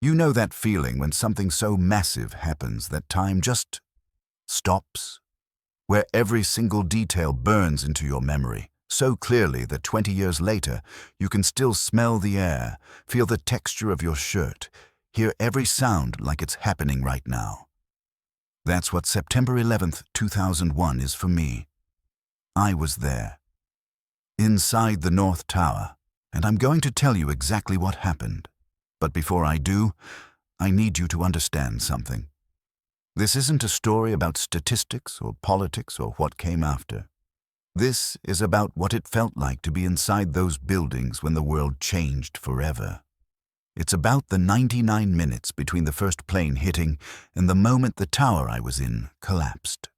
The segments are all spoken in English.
You know that feeling when something so massive happens that time just stops, where every single detail burns into your memory so clearly that 20 years later you can still smell the air, feel the texture of your shirt, hear every sound like it's happening right now. That's what September 11th, 2001 is for me. I was there, inside the North Tower, and I'm going to tell you exactly what happened. But before I do, I need you to understand something. This isn't a story about statistics or politics or what came after. This is about what it felt like to be inside those buildings when the world changed forever. It's about the 99 minutes between the first plane hitting and the moment the tower I was in collapsed.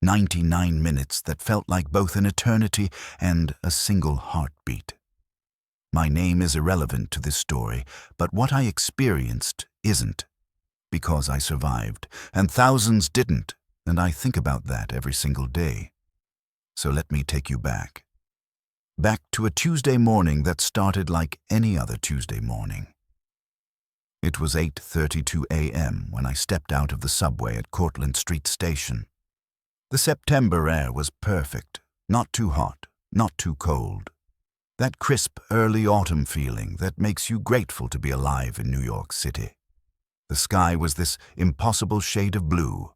99 minutes that felt like both an eternity and a single heartbeat. My name is irrelevant to this story, but what I experienced isn't, because I survived, and thousands didn't, and I think about that every single day. So let me take you back. Back to a Tuesday morning that started like any other Tuesday morning. It was 8:32 a.m. when I stepped out of the subway at Cortlandt Street Station. The September air was perfect, not too hot, not too cold. That crisp early autumn feeling that makes you grateful to be alive in New York City. The sky was this impossible shade of blue.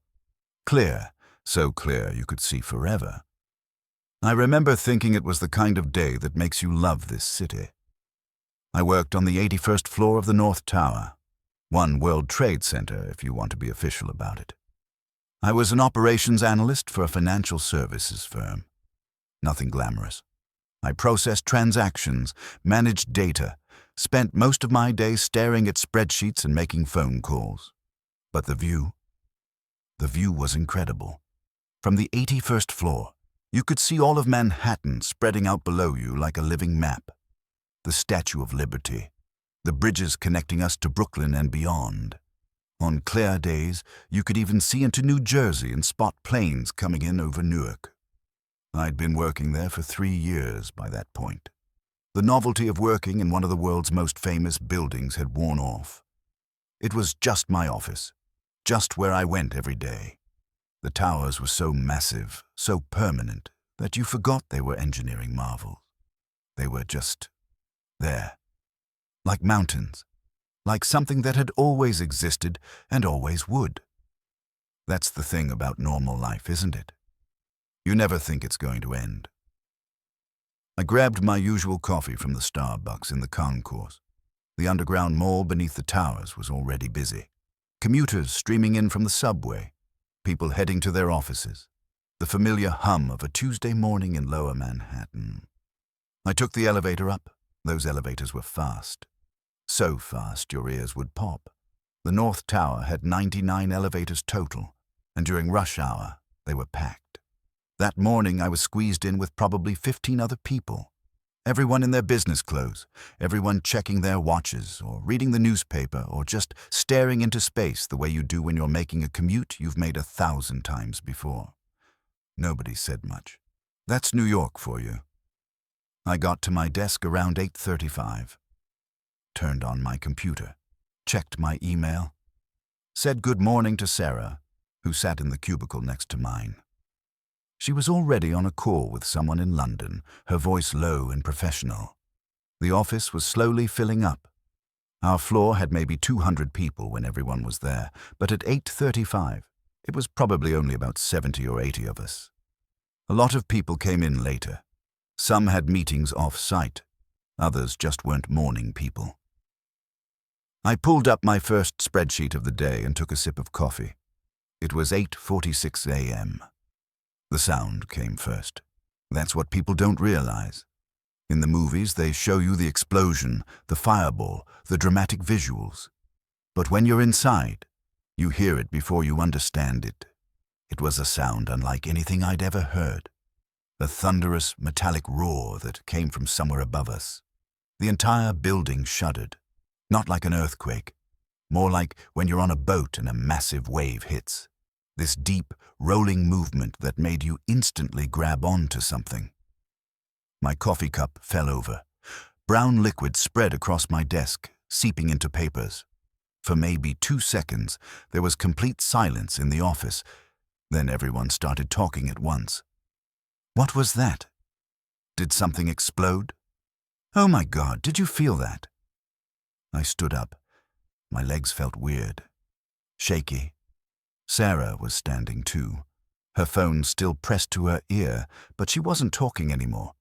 Clear, so clear you could see forever. I remember thinking it was the kind of day that makes you love this city. I worked on the 81st floor of the North Tower, One World Trade Center if you want to be official about it. I was an operations analyst for a financial services firm. Nothing glamorous. I processed transactions, managed data, spent most of my day staring at spreadsheets and making phone calls. But the view was incredible. From the 81st floor, you could see all of Manhattan spreading out below you like a living map. The Statue of Liberty, the bridges connecting us to Brooklyn and beyond. On clear days, you could even see into New Jersey and spot planes coming in over Newark. I'd been working there for 3 years by that point. The novelty of working in one of the world's most famous buildings had worn off. It was just my office, just where I went every day. The towers were so massive, so permanent, that you forgot they were engineering marvels. They were just there, like mountains, like something that had always existed and always would. That's the thing about normal life, isn't it? You never think it's going to end. I grabbed my usual coffee from the Starbucks in the concourse. The underground mall beneath the towers was already busy. Commuters streaming in from the subway, people heading to their offices, the familiar hum of a Tuesday morning in Lower Manhattan. I took the elevator up. Those elevators were fast. So fast your ears would pop. The North Tower had 99 elevators total, and during rush hour, they were packed. That morning I was squeezed in with probably 15 other people. Everyone in their business clothes, everyone checking their watches or reading the newspaper or just staring into space the way you do when you're making a commute you've made 1,000 times before. Nobody said much. That's New York for you. I got to my desk around 8:35. Turned on my computer, checked my email, said good morning to Sarah, who sat in the cubicle next to mine. She was already on a call with someone in London, her voice low and professional. The office was slowly filling up. Our floor had maybe 200 people when everyone was there, but at 8:35, it was probably only about 70 or 80 of us. A lot of people came in later. Some had meetings off-site. Others just weren't morning people. I pulled up my first spreadsheet of the day and took a sip of coffee. It was 8:46 a.m. The sound came first. That's what people don't realize. In the movies, they show you the explosion, the fireball, the dramatic visuals. But when you're inside, you hear it before you understand it. It was a sound unlike anything I'd ever heard. A thunderous, metallic roar that came from somewhere above us. The entire building shuddered. Not like an earthquake. More like when you're on a boat and a massive wave hits. This deep, rolling movement that made you instantly grab onto something. My coffee cup fell over. Brown liquid spread across my desk, seeping into papers. For maybe 2 seconds, there was complete silence in the office. Then everyone started talking at once. What was that? Did something explode? Oh my God, did you feel that? I stood up. My legs felt weird, shaky. Sarah was standing too, her phone still pressed to her ear, but she wasn't talking anymore.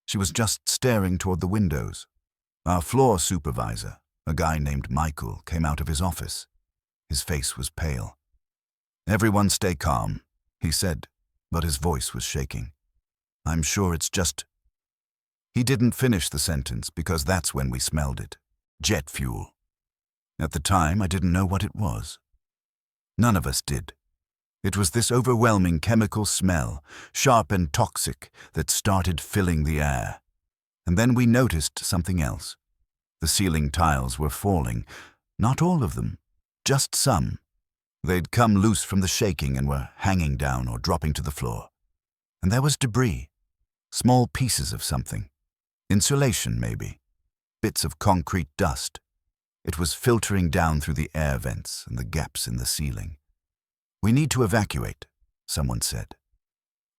She was just staring toward the windows. Our floor supervisor, a guy named Michael, came out of his office. His face was pale. "Everyone stay calm," he said, but his voice was shaking. "I'm sure it's just—" He didn't finish the sentence because that's when we smelled it. Jet fuel. At the time, I didn't know what it was. None of us did. It was this overwhelming chemical smell, sharp and toxic, that started filling the air. And then we noticed something else. The ceiling tiles were falling. Not all of them, just some. They'd come loose from the shaking and were hanging down or dropping to the floor. And there was debris, small pieces of something. Insulation, maybe. Bits of concrete dust. It was filtering down through the air vents and the gaps in the ceiling. "We need to evacuate," someone said.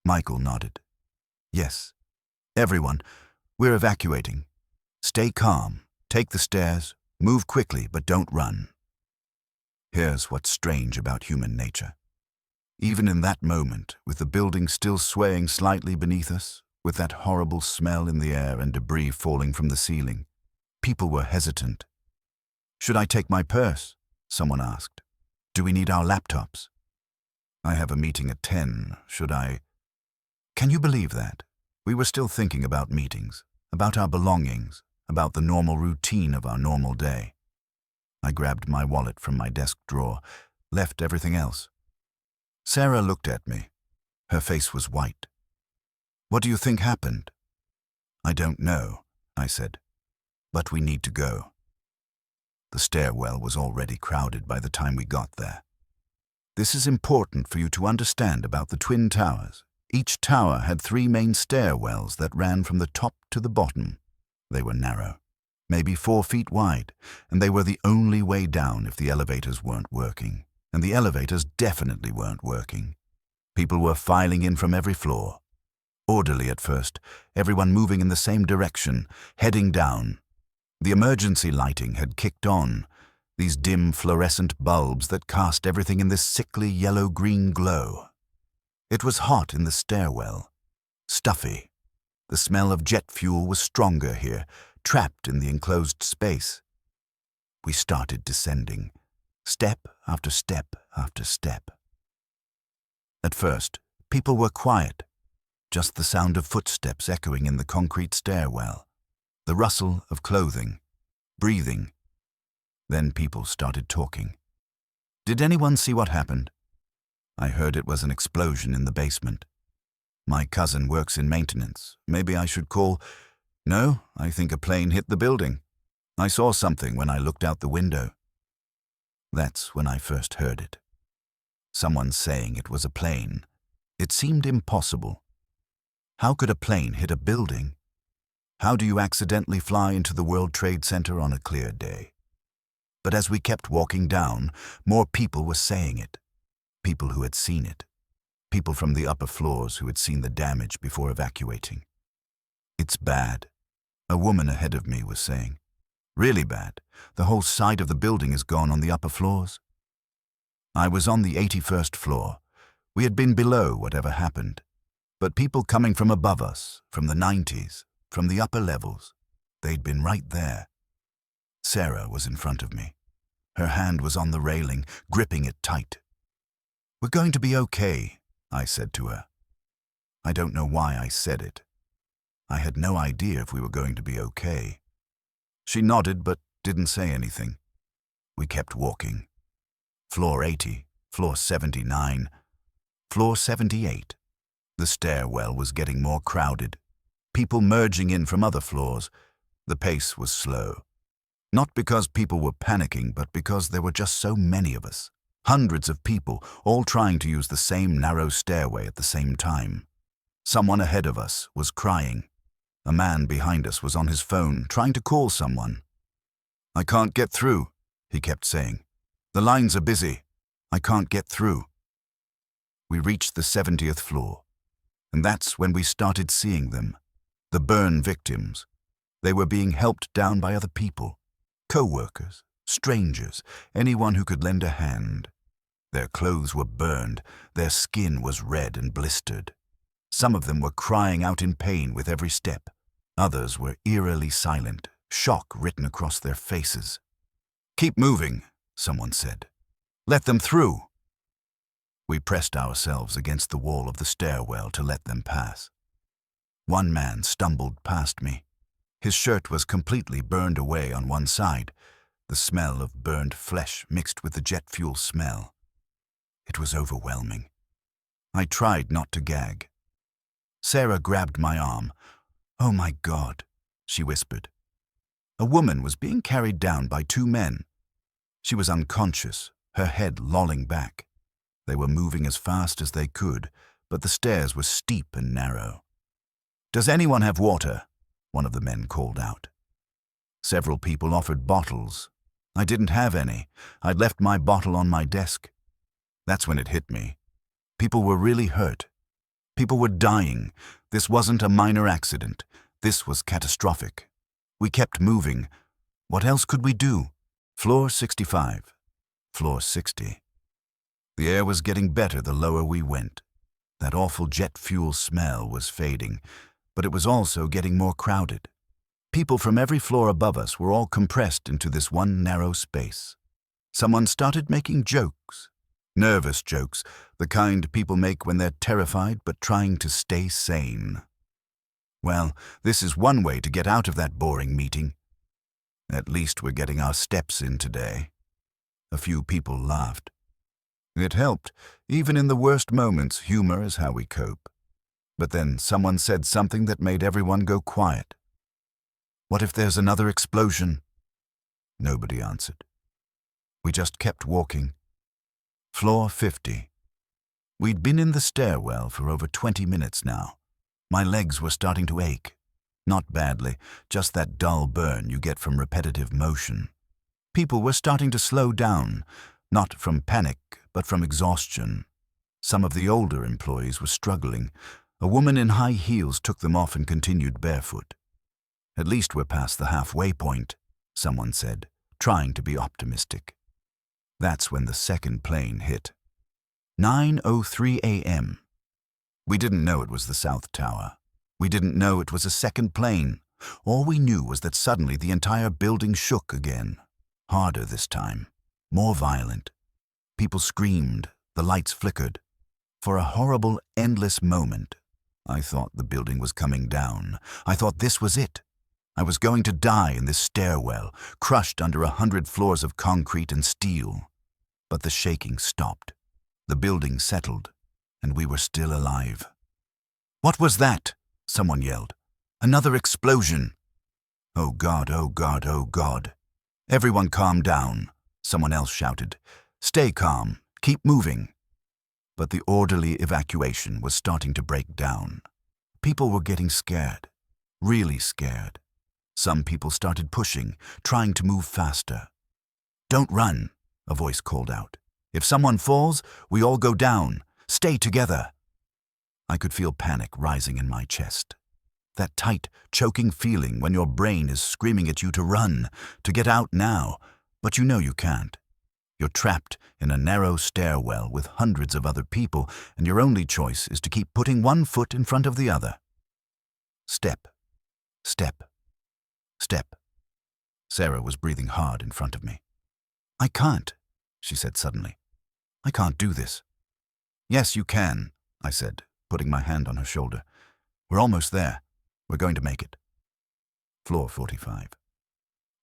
Michael nodded. "Yes. Everyone, we're evacuating. Stay calm, take the stairs, move quickly, but don't run." Here's what's strange about human nature. Even in that moment, with the building still swaying slightly beneath us, with that horrible smell in the air and debris falling from the ceiling, people were hesitant. "Should I take my purse?" someone asked. "Do we need our laptops?" "I have a meeting at 10. Should I—" Can you believe that? We were still thinking about meetings, about our belongings, about the normal routine of our normal day. I grabbed my wallet from my desk drawer, left everything else. Sarah looked at me. Her face was white. "What do you think happened?" "I don't know," I said. "But we need to go." The stairwell was already crowded by the time we got there. This is important for you to understand about the Twin Towers. Each tower had 3 main stairwells that ran from the top to the bottom. They were narrow, maybe 4 feet wide, and they were the only way down if the elevators weren't working. And the elevators definitely weren't working. People were filing in from every floor. Orderly at first, everyone moving in the same direction, heading down. The emergency lighting had kicked on, these dim fluorescent bulbs that cast everything in this sickly yellow-green glow. It was hot in the stairwell, stuffy. The smell of jet fuel was stronger here, trapped in the enclosed space. We started descending, step after step after step. At first, people were quiet, just the sound of footsteps echoing in the concrete stairwell, the rustle of clothing, breathing. Then people started talking. "Did anyone see what happened?" I heard it was an explosion in the basement. "My cousin works in maintenance. Maybe I should call—" "No, I think a plane hit the building. I saw something when I looked out the window." That's when I first heard it. Someone saying it was a plane. It seemed impossible. How could a plane hit a building? How do you accidentally fly into the World Trade Center on a clear day? But as we kept walking down, more people were saying it. People who had seen it. People from the upper floors who had seen the damage before evacuating. "It's bad," a woman ahead of me was saying. "Really bad. The whole side of the building is gone on the upper floors." I was on the 81st floor. We had been below whatever happened. But people coming from above us, from the 90s, from the upper levels, they'd been right there. Sarah was in front of me. Her hand was on the railing, gripping it tight. "We're going to be okay," I said to her. I don't know why I said it. I had no idea if we were going to be okay. She nodded but didn't say anything. We kept walking. Floor 80, floor 79, floor 78. The stairwell was getting more crowded. People merging in from other floors. The pace was slow. Not because people were panicking, but because there were just so many of us. Hundreds of people, all trying to use the same narrow stairway at the same time. Someone ahead of us was crying. A man behind us was on his phone, trying to call someone. "I can't get through," he kept saying. "The lines are busy. I can't get through." We reached the 70th floor, and that's when we started seeing them. The burn victims. They were being helped down by other people. Co-workers, strangers, anyone who could lend a hand. Their clothes were burned, their skin was red and blistered. Some of them were crying out in pain with every step. Others were eerily silent, shock written across their faces. "Keep moving," someone said. "Let them through." We pressed ourselves against the wall of the stairwell to let them pass. One man stumbled past me. His shirt was completely burned away on one side, the smell of burned flesh mixed with the jet fuel smell. It was overwhelming. I tried not to gag. Sarah grabbed my arm. "Oh my God," she whispered. A woman was being carried down by two men. She was unconscious, her head lolling back. They were moving as fast as they could, but the stairs were steep and narrow. "Does anyone have water?" one of the men called out. Several people offered bottles. I didn't have any. I'd left my bottle on my desk. That's when it hit me. People were really hurt. People were dying. This wasn't a minor accident. This was catastrophic. We kept moving. What else could we do? Floor 65. Floor 60. The air was getting better the lower we went. That awful jet fuel smell was fading, but it was also getting more crowded. People from every floor above us were all compressed into this one narrow space. Someone started making jokes. Nervous jokes, the kind people make when they're terrified but trying to stay sane. Well, this is one way to get out of that boring meeting. At least we're getting our steps in today. A few people laughed. It helped. Even in the worst moments, humor is how we cope. But then someone said something that made everyone go quiet. "What if there's another explosion?" Nobody answered. We just kept walking. Floor 50. We'd been in the stairwell for over 20 minutes now. My legs were starting to ache. Not badly, just that dull burn you get from repetitive motion. People were starting to slow down, not from panic, but from exhaustion. Some of the older employees were struggling. A woman in high heels took them off and continued barefoot. "At least we're past the halfway point," someone said, trying to be optimistic. That's when the second plane hit. 9:03 a.m. We didn't know it was the South Tower. We didn't know it was a second plane. All we knew was that suddenly the entire building shook again. Harder this time. More violent. People screamed. The lights flickered. For a horrible, endless moment, I thought the building was coming down. I thought this was it. I was going to die in this stairwell, crushed under 100 floors of concrete and steel. But the shaking stopped. The building settled, and we were still alive. "What was that?" someone yelled. "Another explosion." "Oh God, oh God, oh God." "Everyone calm down," someone else shouted. "Stay calm. Keep moving." But the orderly evacuation was starting to break down. People were getting scared. Really scared. Some people started pushing, trying to move faster. "Don't run," a voice called out. "If someone falls, we all go down. Stay together." I could feel panic rising in my chest. That tight, choking feeling when your brain is screaming at you to run, to get out now, but you know you can't. You're trapped in a narrow stairwell with hundreds of other people, and your only choice is to keep putting one foot in front of the other. Step, step, step. Sarah was breathing hard in front of me. "I can't," she said suddenly. "I can't do this." "Yes, you can," I said, putting my hand on her shoulder. "We're almost there. We're going to make it." Floor 45.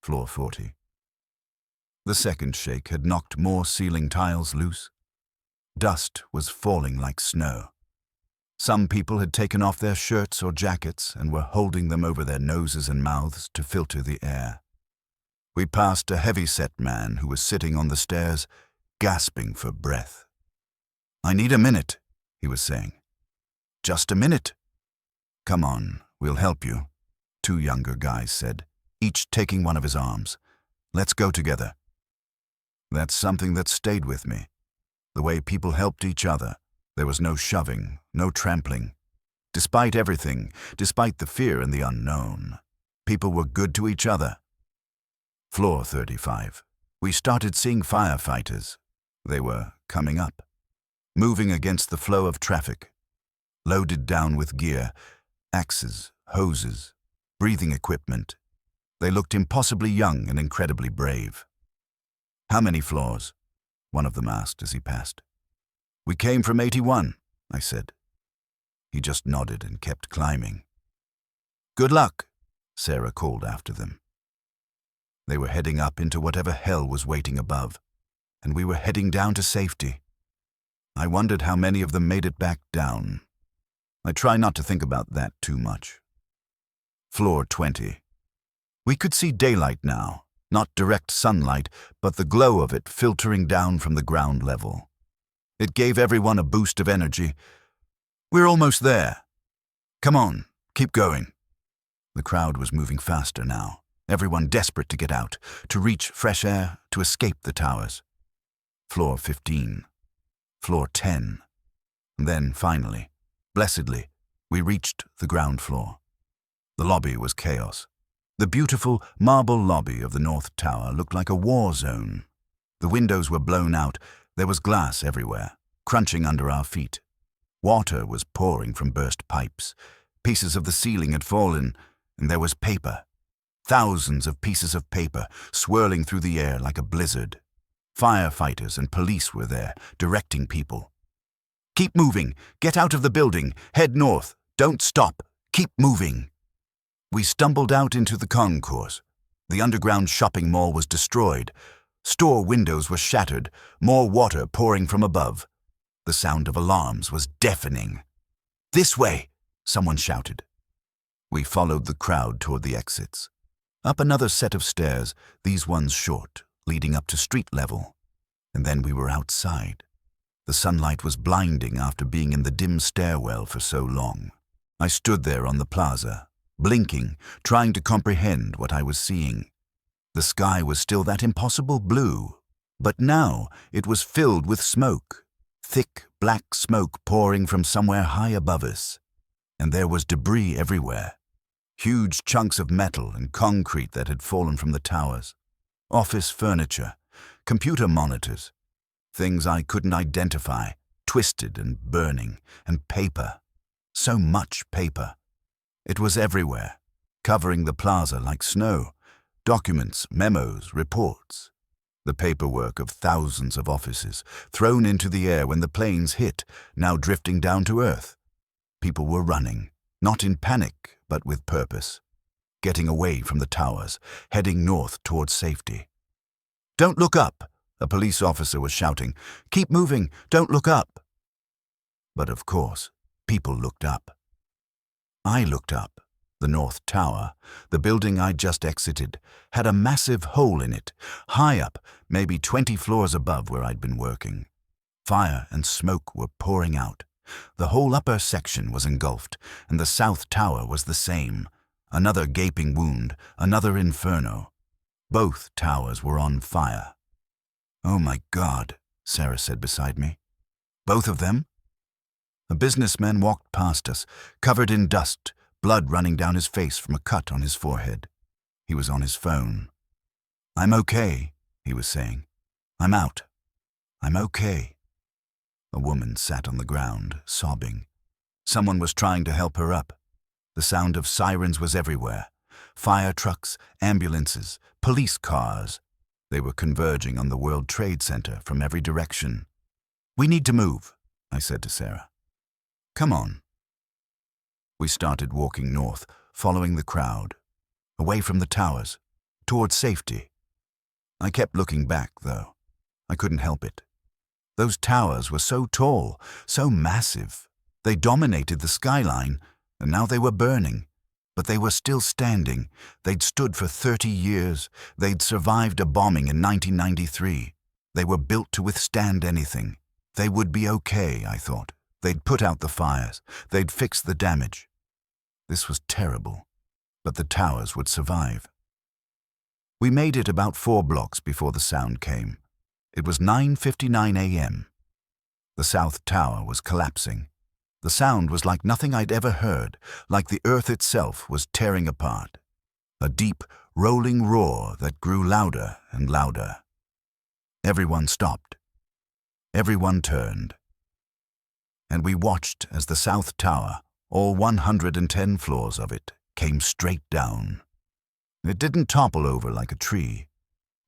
Floor 40. The second shake had knocked more ceiling tiles loose. Dust was falling like snow. Some people had taken off their shirts or jackets and were holding them over their noses and mouths to filter the air. We passed a heavy-set man who was sitting on the stairs, gasping for breath. "I need a minute," he was saying. "Just a minute." "Come on, we'll help you," two younger guys said, each taking one of his arms. "Let's go together." That's something that stayed with me. The way people helped each other. There was no shoving, no trampling. Despite everything, despite the fear and the unknown, people were good to each other. Floor 35. We started seeing firefighters. They were coming up, moving against the flow of traffic, loaded down with gear, axes, hoses, breathing equipment. They looked impossibly young and incredibly brave. "How many floors?" one of them asked as he passed. "We came from 81, I said. He just nodded and kept climbing. "Good luck," Sarah called after them. They were heading up into whatever hell was waiting above, and we were heading down to safety. I wondered how many of them made it back down. I try not to think about that too much. Floor 20. We could see daylight now, not direct sunlight, but the glow of it filtering down from the ground level. It gave everyone a boost of energy. "We're almost there. Come on, keep going." The crowd was moving faster now, everyone desperate to get out, to reach fresh air, to escape the towers. Floor 15. Floor 10. Then, finally, blessedly, we reached the ground floor. The lobby was chaos. The beautiful marble lobby of the North Tower looked like a war zone. The windows were blown out. There was glass everywhere, crunching under our feet. Water was pouring from burst pipes. Pieces of the ceiling had fallen, and there was paper. Thousands of pieces of paper swirling through the air like a blizzard. Firefighters and police were there, directing people. "Keep moving. Get out of the building. Head north. Don't stop. Keep moving." We stumbled out into the concourse. The underground shopping mall was destroyed. Store windows were shattered, more water pouring from above. The sound of alarms was deafening. "This way!" someone shouted. We followed the crowd toward the exits. Up another set of stairs, these ones short, leading up to street level. And then we were outside. The sunlight was blinding after being in the dim stairwell for so long. I stood there on the plaza, blinking, trying to comprehend what I was seeing. The sky was still that impossible blue, but now it was filled with smoke, thick black smoke pouring from somewhere high above us. And there was debris everywhere, huge chunks of metal and concrete that had fallen from the towers, office furniture, computer monitors, things I couldn't identify, twisted and burning, and paper. So much paper. It was everywhere, covering the plaza like snow. Documents, memos, reports. The paperwork of thousands of offices, thrown into the air when the planes hit, now drifting down to earth. People were running, not in panic, but with purpose. Getting away from the towers, heading north towards safety. "Don't look up," a police officer was shouting. "Keep moving, don't look up." But of course, people looked up. I looked up. The North Tower, the building I'd just exited, had a massive hole in it, high up, maybe 20 floors above where I'd been working. Fire and smoke were pouring out. The whole upper section was engulfed, and the South Tower was the same. Another gaping wound, another inferno. Both towers were on fire. "Oh my God," Sarah said beside me. "Both of them?" A businessman walked past us, covered in dust, blood running down his face from a cut on his forehead. He was on his phone. "I'm okay," he was saying. "I'm out. I'm okay." A woman sat on the ground, sobbing. Someone was trying to help her up. The sound of sirens was everywhere. Fire trucks, ambulances, police cars. They were converging on the World Trade Center from every direction. "We need to move," I said to Sarah. "Come on." We started walking north, following the crowd, away from the towers, towards safety. I kept looking back, though. I couldn't help it. Those towers were so tall, so massive. They dominated the skyline, and now they were burning. But they were still standing. They'd stood for 30 years. They'd survived a bombing in 1993. They were built to withstand anything. They would be okay, I thought. They'd put out the fires. They'd fix the damage. This was terrible, but the towers would survive. We made it about 4 blocks before the sound came. It was 9:59 a.m. The South Tower was collapsing. The sound was like nothing I'd ever heard, like the earth itself was tearing apart. A deep, rolling roar that grew louder and louder. Everyone stopped. Everyone turned. And we watched as the South Tower, all 110 floors of it, came straight down. It didn't topple over like a tree.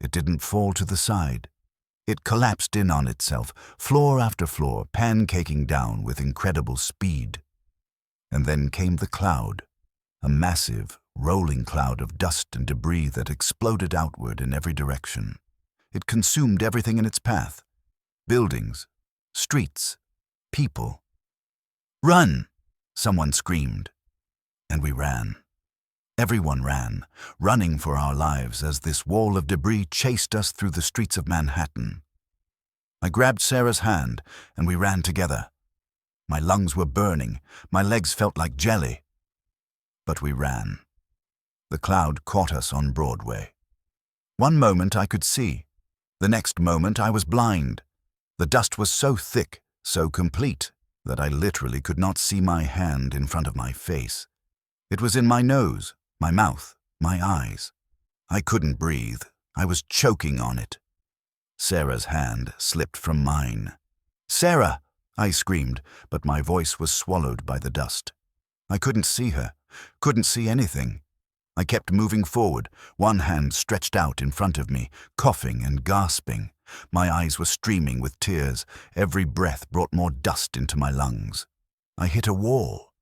It didn't fall to the side. It collapsed in on itself, floor after floor, pancaking down with incredible speed. And then came the cloud, a massive, rolling cloud of dust and debris that exploded outward in every direction. It consumed everything in its path. Buildings, streets, people. "Run!" someone screamed. And we ran. Everyone ran, running for our lives as this wall of debris chased us through the streets of Manhattan. I grabbed Sarah's hand, and we ran together. My lungs were burning, my legs felt like jelly. But we ran. The cloud caught us on Broadway. One moment I could see. The next moment I was blind. The dust was so thick, so complete, that I literally could not see my hand in front of my face. It was in my nose, my mouth, my eyes. I couldn't breathe. I was choking on it. Sarah's hand slipped from mine. "Sarah!" I screamed, but my voice was swallowed by the dust. I couldn't see her, couldn't see anything. I kept moving forward, one hand stretched out in front of me, coughing and gasping. My eyes were streaming with tears. Every breath brought more dust into my lungs. I hit a wall,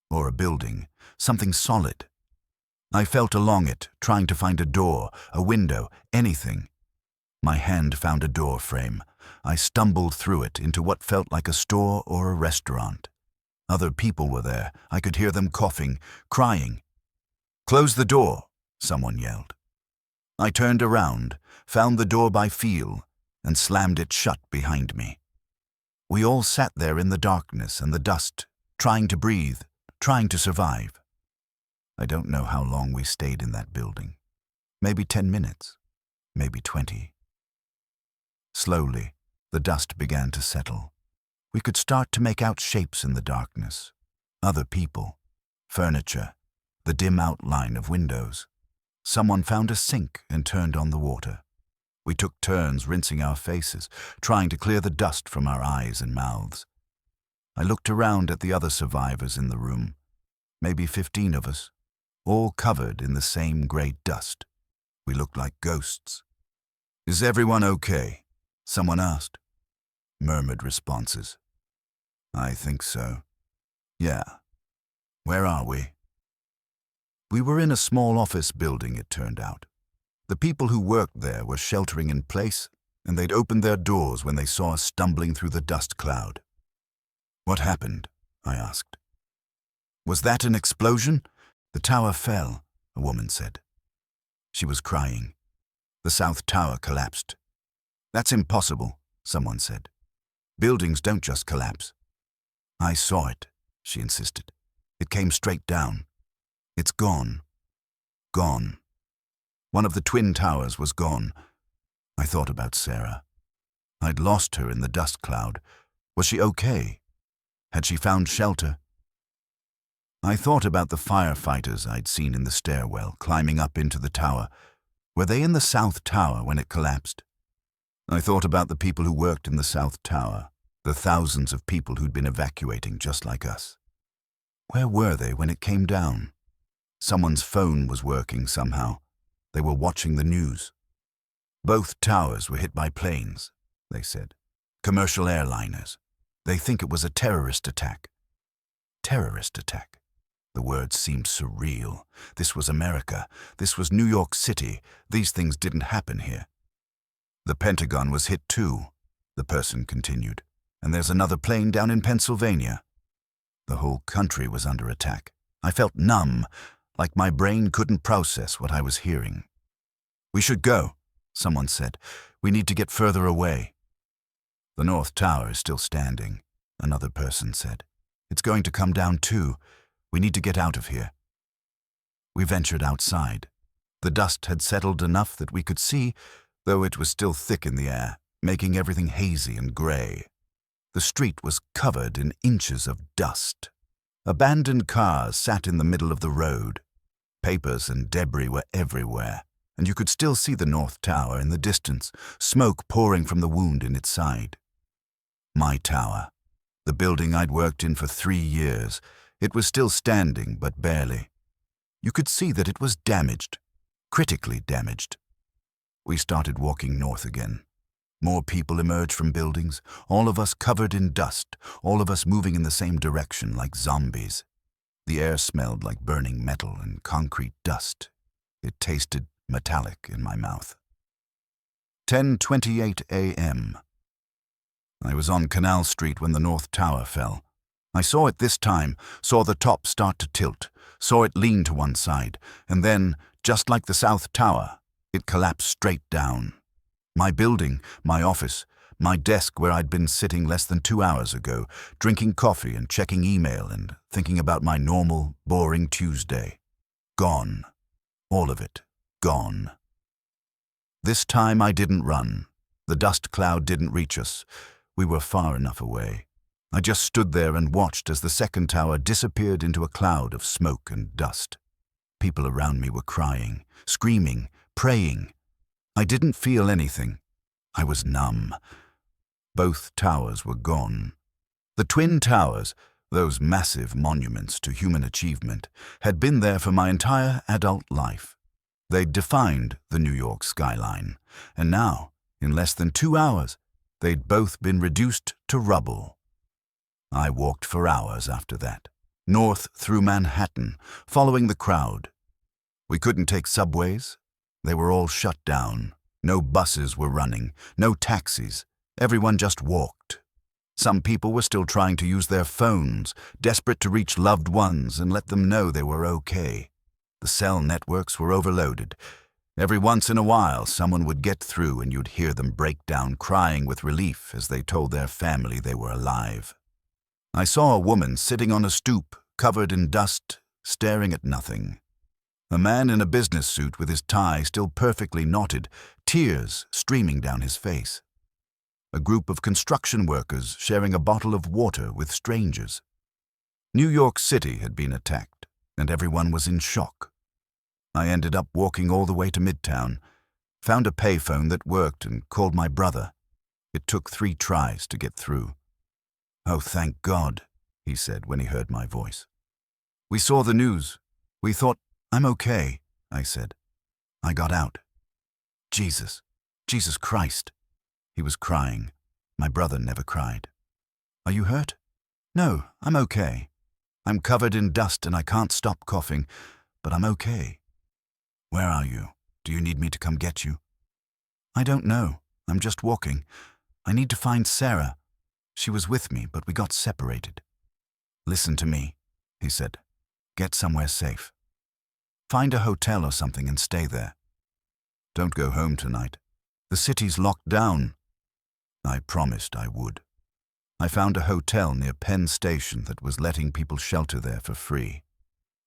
or a building, something solid. I felt along it, trying to find a door, a window, anything. My hand found a door frame. I stumbled through it into what felt like a store or a restaurant. Other people were there. I could hear them coughing, crying. "Close the door," someone yelled. I turned around, found the door by feel, and slammed it shut behind me. We all sat there in the darkness and the dust, trying to breathe, trying to survive. I don't know how long we stayed in that building. Maybe 10 minutes, maybe 20. Slowly, the dust began to settle. We could start to make out shapes in the darkness. Other people, furniture, the dim outline of windows. Someone found a sink and turned on the water. We took turns rinsing our faces, trying to clear the dust from our eyes and mouths. I looked around at the other survivors in the room, maybe 15 of us, all covered in the same grey dust. We looked like ghosts. "Is everyone okay?" someone asked. Murmured responses. "I think so. Yeah. Where are we?" We were in a small office building, it turned out. The people who worked there were sheltering in place, and they'd opened their doors when they saw us stumbling through the dust cloud. "What happened?" I asked. "Was that an explosion?" "The tower fell," a woman said. She was crying. "The South Tower collapsed." "That's impossible," someone said. "Buildings don't just collapse." "I saw it," she insisted. "It came straight down. It's gone. Gone." One of the twin towers was gone. I thought about Sarah. I'd lost her in the dust cloud. Was she okay? Had she found shelter? I thought about the firefighters I'd seen in the stairwell, climbing up into the tower. Were they in the South Tower when it collapsed? I thought about the people who worked in the South Tower, the thousands of people who'd been evacuating just like us. Where were they when it came down? Someone's phone was working somehow. They were watching the news. "Both towers were hit by planes," they said. "Commercial airliners. They think it was a terrorist attack." Terrorist attack. The word seemed surreal. This was America. This was New York City. These things didn't happen here. "The Pentagon was hit too," the person continued. "And there's another plane down in Pennsylvania." The whole country was under attack. I felt numb, like my brain couldn't process what I was hearing. "We should go," someone said. "We need to get further away." "The North Tower is still standing," another person said. "It's going to come down too. We need to get out of here." We ventured outside. The dust had settled enough that we could see, though it was still thick in the air. making everything hazy and gray. The street was covered in inches of dust. Abandoned cars sat in the middle of the road. Papers and debris were everywhere, and you could still see the North Tower in the distance, smoke pouring from the wound in its side. My tower, the building I'd worked in for 3 years, it was still standing, but barely. You could see that it was damaged, critically damaged. We started walking north again. More people emerged from buildings, all of us covered in dust, all of us moving in the same direction like zombies. The air smelled like burning metal and concrete dust. It tasted metallic in my mouth. 10:28 a.m. I was on Canal Street when the North Tower fell. I saw it this time, saw the top start to tilt, saw it lean to one side, and then, just like the South Tower, it collapsed straight down. My building, my office, my desk where I'd been sitting less than 2 hours ago, drinking coffee and checking email and thinking about my normal, boring Tuesday. Gone. All of it. Gone. This time I didn't run. The dust cloud didn't reach us. We were far enough away. I just stood there and watched as the second tower disappeared into a cloud of smoke and dust. People around me were crying, screaming, praying. I didn't feel anything. I was numb. Both towers were gone. The Twin Towers, those massive monuments to human achievement, had been there for my entire adult life. They'd defined the New York skyline, and now, in less than 2 hours, they'd both been reduced to rubble. I walked for hours after that, north through Manhattan, following the crowd. We couldn't take subways. They were all shut down. No buses were running, no taxis. Everyone just walked. Some people were still trying to use their phones, desperate to reach loved ones and let them know they were okay. The cell networks were overloaded. Every once in a while, someone would get through and you'd hear them break down crying with relief as they told their family they were alive. I saw a woman sitting on a stoop, covered in dust, staring at nothing. A man in a business suit with his tie still perfectly knotted, tears streaming down his face. A group of construction workers sharing a bottle of water with strangers. New York City had been attacked, and everyone was in shock. I ended up walking all the way to Midtown, found a payphone that worked and called my brother. It took 3 tries to get through. "Oh, thank God," he said when he heard my voice. "We saw the news. We thought, I'm okay," I said. I got out. Jesus Christ." He was crying. My brother never cried. "Are you hurt?" "No, I'm okay. I'm covered in dust and I can't stop coughing, but I'm okay." "Where are you? Do you need me to come get you?" "I don't know. I'm just walking. I need to find Sarah. She was with me, but we got separated." "Listen to me," he said. "Get somewhere safe. Find a hotel or something and stay there. Don't go home tonight. The city's locked down." I promised I would. I found a hotel near Penn Station that was letting people shelter there for free.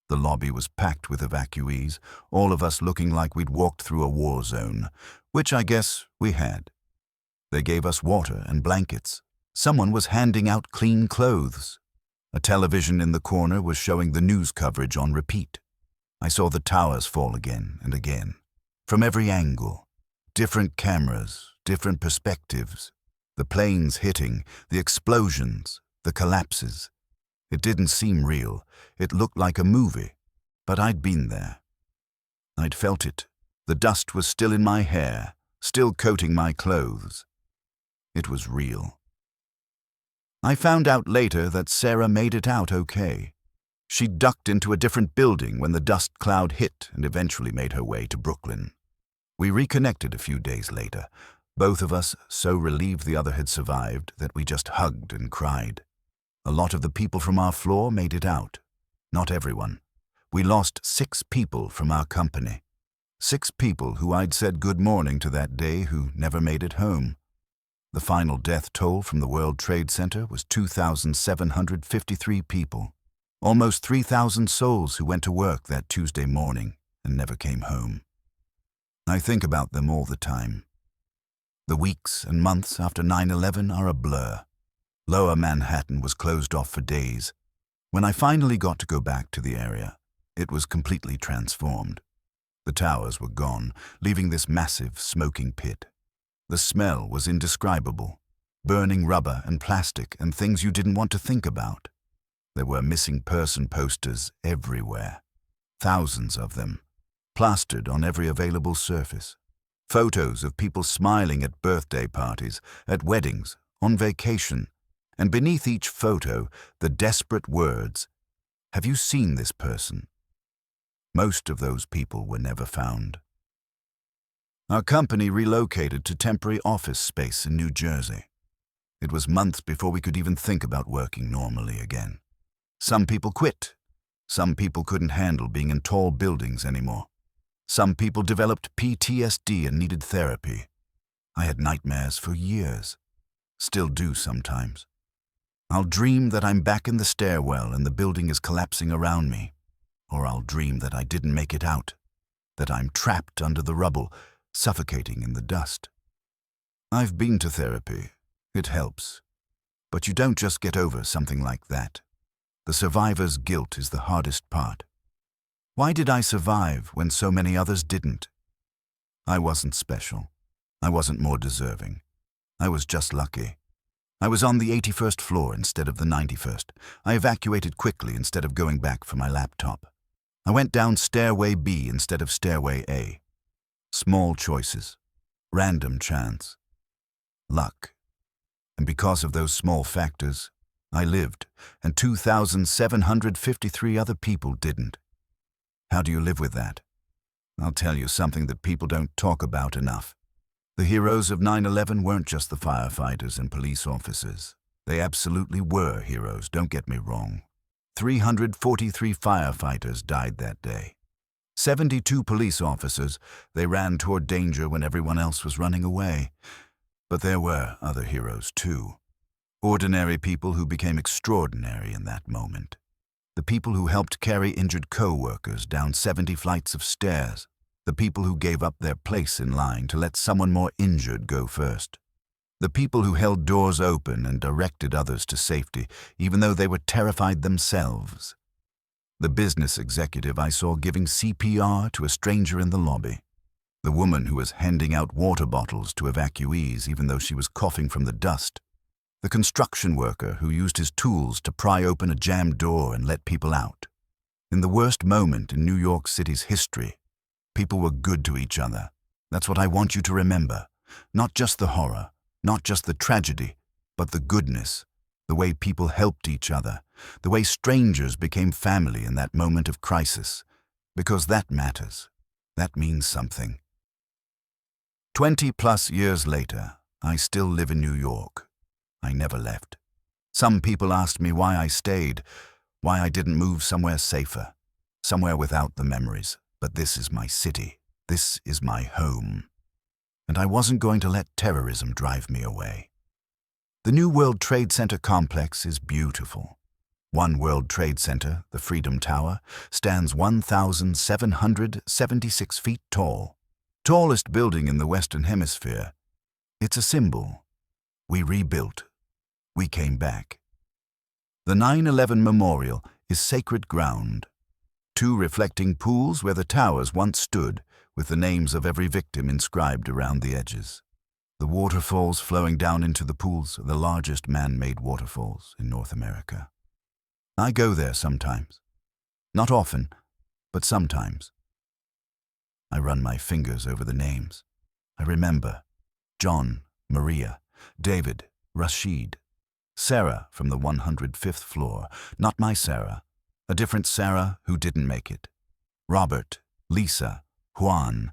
The lobby was packed with evacuees, all of us looking like we'd walked through a war zone, which I guess we had. They gave us water and blankets. Someone was handing out clean clothes. A television in the corner was showing the news coverage on repeat. I saw the towers fall again and again, from every angle. Different cameras, different perspectives. The planes hitting, the explosions, the collapses. It didn't seem real. It looked like a movie, but I'd been there. I'd felt it. The dust was still in my hair, still coating my clothes. It was real. I found out later that Sarah made it out okay. She ducked into a different building when the dust cloud hit and eventually made her way to Brooklyn. We reconnected a few days later, both of us so relieved the other had survived that we just hugged and cried. A lot of the people from our floor made it out. Not everyone. We lost 6 people from our company. 6 people who I'd said good morning to that day who never made it home. The final death toll from the World Trade Center was 2,753 people. Almost 3,000 souls who went to work that Tuesday morning and never came home. I think about them all the time. The weeks and months after 9/11 are a blur. Lower Manhattan was closed off for days. When I finally got to go back to the area, it was completely transformed. The towers were gone, leaving this massive, smoking pit. The smell was indescribable. Burning rubber and plastic and things you didn't want to think about. There were missing person posters everywhere. Thousands of them, plastered on every available surface. Photos of people smiling at birthday parties, at weddings, on vacation, and beneath each photo, the desperate words, "Have you seen this person?" Most of those people were never found. Our company relocated to temporary office space in New Jersey. It was months before we could even think about working normally again. Some people quit. Some people couldn't handle being in tall buildings anymore. Some people developed PTSD and needed therapy. I had nightmares for years. Still do sometimes. I'll dream that I'm back in the stairwell and the building is collapsing around me. Or I'll dream that I didn't make it out, that I'm trapped under the rubble, suffocating in the dust. I've been to therapy. It helps. But you don't just get over something like that. The survivor's guilt is the hardest part. Why did I survive when so many others didn't? I wasn't special. I wasn't more deserving. I was just lucky. I was on the 81st floor instead of the 91st. I evacuated quickly instead of going back for my laptop. I went down stairway B instead of stairway A. Small choices. Random chance. Luck. And because of those small factors, I lived, and 2,753 other people didn't. How do you live with that? I'll tell you something that people don't talk about enough. The heroes of 9/11 weren't just the firefighters and police officers. They absolutely were heroes, don't get me wrong. 343 firefighters died that day. 72 police officers, they ran toward danger when everyone else was running away. But there were other heroes too. Ordinary people who became extraordinary in that moment. The people who helped carry injured co-workers down 70 flights of stairs. The people who gave up their place in line to let someone more injured go first. The people who held doors open and directed others to safety, even though they were terrified themselves. The business executive I saw giving CPR to a stranger in the lobby. The woman who was handing out water bottles to evacuees even though she was coughing from the dust. The construction worker who used his tools to pry open a jammed door and let people out. In the worst moment in New York City's history, people were good to each other. That's what I want you to remember. Not just the horror, not just the tragedy, but the goodness, the way people helped each other, the way strangers became family in that moment of crisis. Because that matters. That means something. 20+ years later, I still live in New York. I never left. Some people asked me why I stayed, why I didn't move somewhere safer, somewhere without the memories. But this is my city. This is my home. And I wasn't going to let terrorism drive me away. The new World Trade Center complex is beautiful. One World Trade Center, the Freedom Tower, stands 1,776 feet tall. Tallest building in the Western Hemisphere. It's a symbol. We rebuilt. We came back. The 9/11 Memorial is sacred ground. 2 reflecting pools where the towers once stood, with the names of every victim inscribed around the edges. The waterfalls flowing down into the pools are the largest man-made waterfalls in North America. I go there sometimes. Not often, but sometimes. I run my fingers over the names. I remember John, Maria, David, Rashid, Sarah from the 105th floor, not my Sarah, a different Sarah who didn't make it. Robert, Lisa, Juan.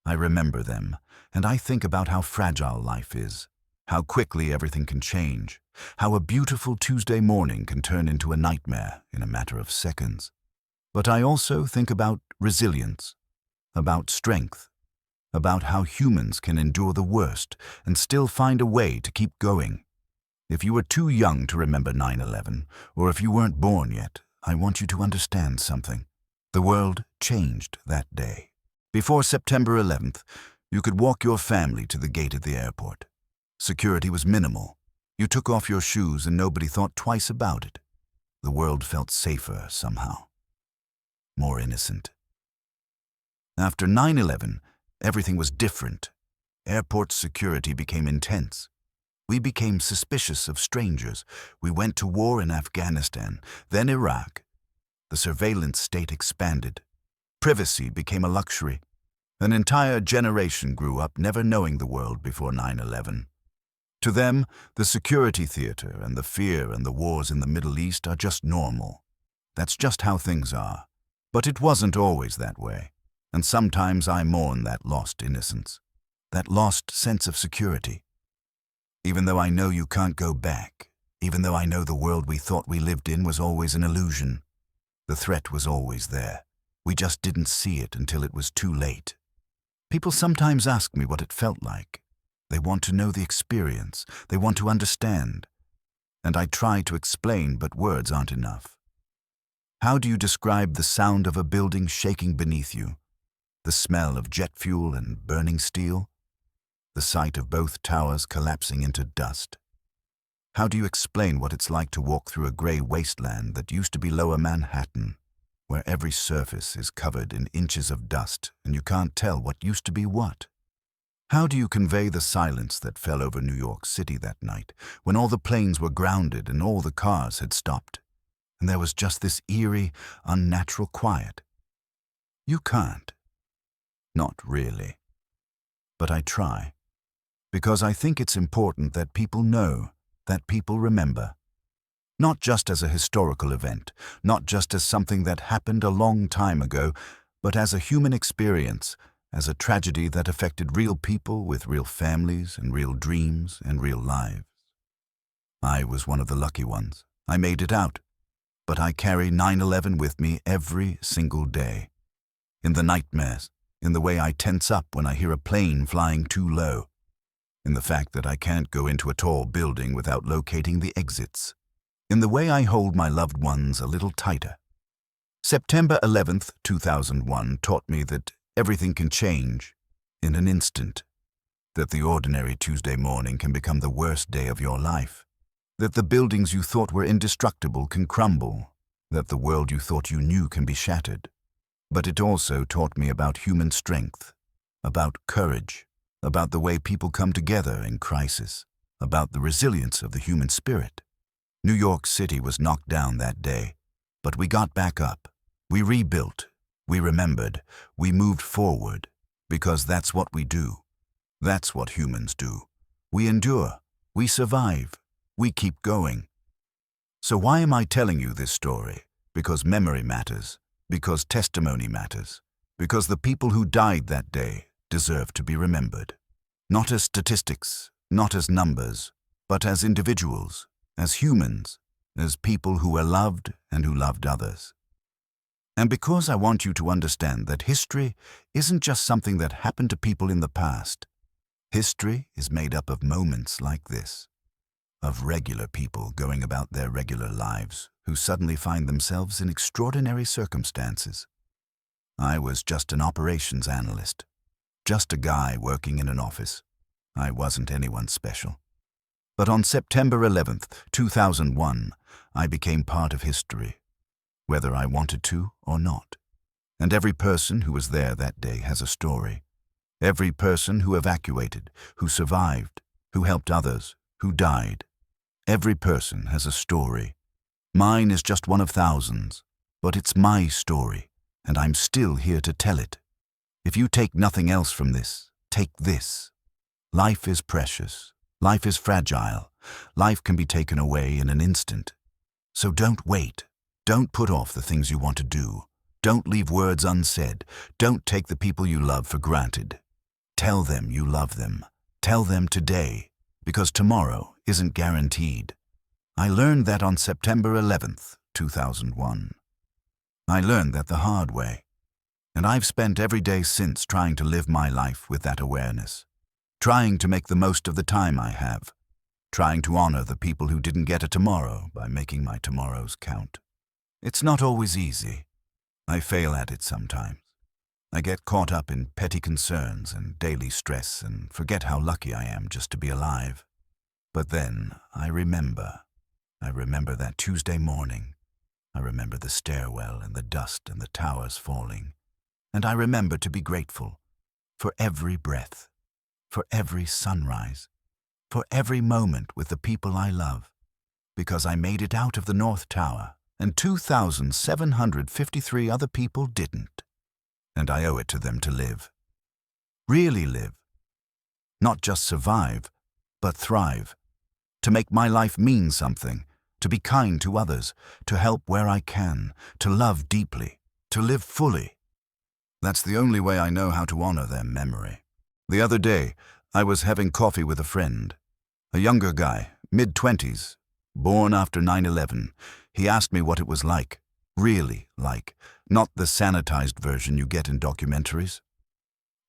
I remember them, and I think about how fragile life is, how quickly everything can change, how a beautiful Tuesday morning can turn into a nightmare in a matter of seconds. But I also think about resilience, about strength, about how humans can endure the worst and still find a way to keep going. If you were too young to remember 9/11, or if you weren't born yet, I want you to understand something. The world changed that day. Before September 11th, You could walk your family to the gate at the airport. Security was minimal. You took off your shoes and nobody thought twice about it. The world felt safer somehow. More innocent. After 9/11, everything was different. Airport security became intense. We became suspicious of strangers. We went to war in Afghanistan, then Iraq. The surveillance state expanded. Privacy became a luxury. An entire generation grew up never knowing the world before 9/11. To them, the security theater and the fear and the wars in the Middle East are just normal. That's just how things are. But it wasn't always that way. And sometimes I mourn that lost innocence, that lost sense of security. Even though I know you can't go back, even though I know the world we thought we lived in was always an illusion, the threat was always there. We just didn't see it until it was too late. People sometimes ask me what it felt like. They want to know the experience. They want to understand. And I try to explain, but words aren't enough. How do you describe the sound of a building shaking beneath you? The smell of jet fuel and burning steel? The sight of both towers collapsing into dust? How do you explain what it's like to walk through a gray wasteland that used to be Lower Manhattan, where every surface is covered in inches of dust and you can't tell what used to be what? How do you convey the silence that fell over New York City that night, when all the planes were grounded and all the cars had stopped, and there was just this eerie, unnatural quiet? You can't. Not really. But I try, because I think it's important that people know, that people remember. Not just as a historical event, not just as something that happened a long time ago, but as a human experience, as a tragedy that affected real people with real families and real dreams and real lives. I was one of the lucky ones. I made it out. But I carry 9/11 with me every single day. In the nightmares, in the way I tense up when I hear a plane flying too low, in the fact that I can't go into a tall building without locating the exits, in the way I hold my loved ones a little tighter. September 11th, 2001 taught me that everything can change in an instant, that the ordinary Tuesday morning can become the worst day of your life, that the buildings you thought were indestructible can crumble, that the world you thought you knew can be shattered. But it also taught me about human strength, about courage, about the way people come together in crisis, about the resilience of the human spirit. New York City was knocked down that day, but we got back up. We rebuilt. We remembered. We moved forward, because that's what we do. That's what humans do. We endure. We survive. We keep going. So why am I telling you this story? Because memory matters. Because testimony matters. Because the people who died that day deserve to be remembered. Not as statistics, not as numbers, but as individuals, as humans, as people who were loved and who loved others. And because I want you to understand that history isn't just something that happened to people in the past. History is made up of moments like this, of regular people going about their regular lives who suddenly find themselves in extraordinary circumstances. I was just an operations analyst, just a guy working in an office. I wasn't anyone special. But on September 11th, 2001, I became part of history, whether I wanted to or not. And every person who was there that day has a story. Every person who evacuated, who survived, who helped others, who died. Every person has a story. Mine is just one of thousands, but it's my story, and I'm still here to tell it. If you take nothing else from this, take this. Life is precious. Life is fragile. Life can be taken away in an instant. So don't wait. Don't put off the things you want to do. Don't leave words unsaid. Don't take the people you love for granted. Tell them you love them. Tell them today, because tomorrow isn't guaranteed. I learned that on September 11th, 2001. I learned that the hard way. And I've spent every day since trying to live my life with that awareness. Trying to make the most of the time I have. Trying to honor the people who didn't get a tomorrow by making my tomorrows count. It's not always easy. I fail at it sometimes. I get caught up in petty concerns and daily stress and forget how lucky I am just to be alive. But then I remember that Tuesday morning. I remember the stairwell and the dust and the towers falling. And I remember to be grateful for every breath, for every sunrise, for every moment with the people I love, because I made it out of the North Tower and 2,753 other people didn't. And I owe it to them to live. Really live. Not just survive, but thrive. To make my life mean something, to be kind to others, to help where I can, to love deeply, to live fully. That's the only way I know how to honor their memory. The other day, I was having coffee with a friend. A younger guy, mid-20s, born after 9/11. He asked me what it was like, really like, not the sanitized version you get in documentaries.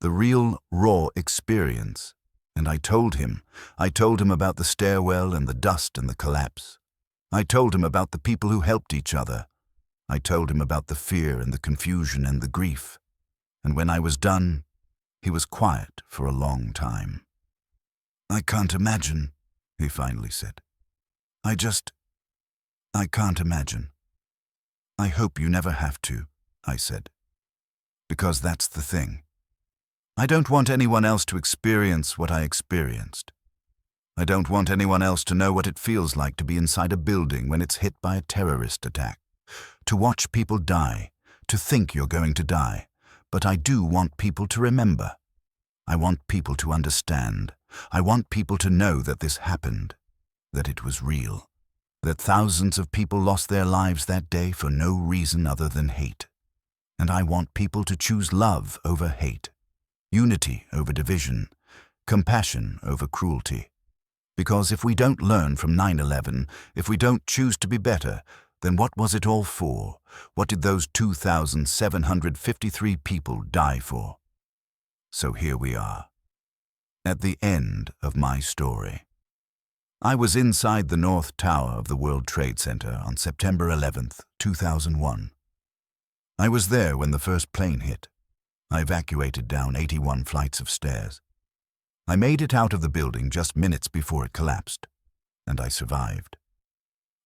The real, raw experience. And I told him about the stairwell and the dust and the collapse. I told him about the people who helped each other. I told him about the fear and the confusion and the grief. And when I was done, he was quiet for a long time. "I can't imagine," he finally said. I can't imagine." "I hope you never have to," I said. "Because that's the thing. I don't want anyone else to experience what I experienced. I don't want anyone else to know what it feels like to be inside a building when it's hit by a terrorist attack, to watch people die, to think you're going to die. But I do want people to remember. I want people to understand. I want people to know that this happened, that it was real, that thousands of people lost their lives that day for no reason other than hate. And I want people to choose love over hate, unity over division, compassion over cruelty. Because if we don't learn from 9/11, if we don't choose to be better, then what was it all for? What did those 2,753 people die for? So here we are, at the end of my story. I was inside the North Tower of the World Trade Center on September 11th, 2001. I was there when the first plane hit. I evacuated down 81 flights of stairs. I made it out of the building just minutes before it collapsed, and I survived.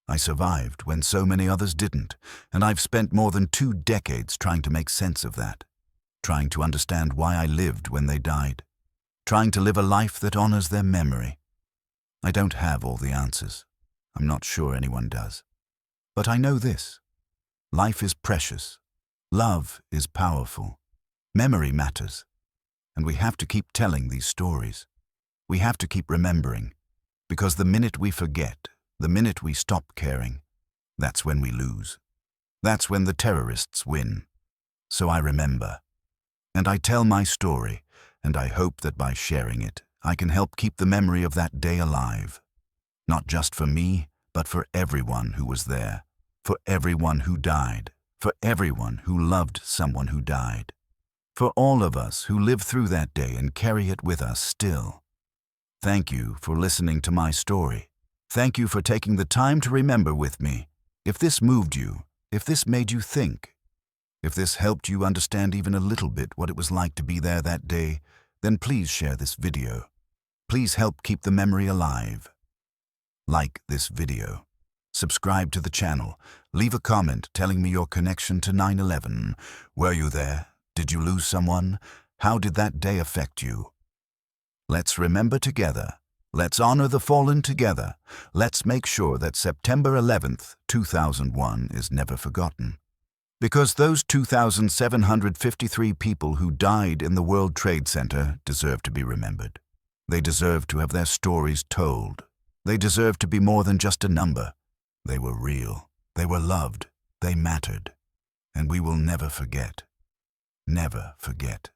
I survived when so many others didn't, and I've spent more than 2 decades trying to make sense of that, trying to understand why I lived when they died, trying to live a life that honors their memory. I don't have all the answers. I'm not sure anyone does. But I know this. Life is precious. Love is powerful. Memory matters. And we have to keep telling these stories. We have to keep remembering. Because the minute we forget, the minute we stop caring, that's when we lose. That's when the terrorists win. So I remember. And I tell my story, and I hope that by sharing it, I can help keep the memory of that day alive. Not just for me, but for everyone who was there, for everyone who died, for everyone who loved someone who died, for all of us who lived through that day and carry it with us still. Thank you for listening to my story. Thank you for taking the time to remember with me. If this moved you, if this made you think, if this helped you understand even a little bit what it was like to be there that day, then please share this video. Please help keep the memory alive. Like this video. Subscribe to the channel. Leave a comment telling me your connection to 9/11. Were you there? Did you lose someone? How did that day affect you? Let's remember together. Let's honor the fallen together. Let's make sure that September 11th, 2001 is never forgotten. Because those 2,753 people who died in the World Trade Center deserve to be remembered. They deserve to have their stories told. They deserve to be more than just a number. They were real. They were loved. They mattered. And we will never forget. Never forget.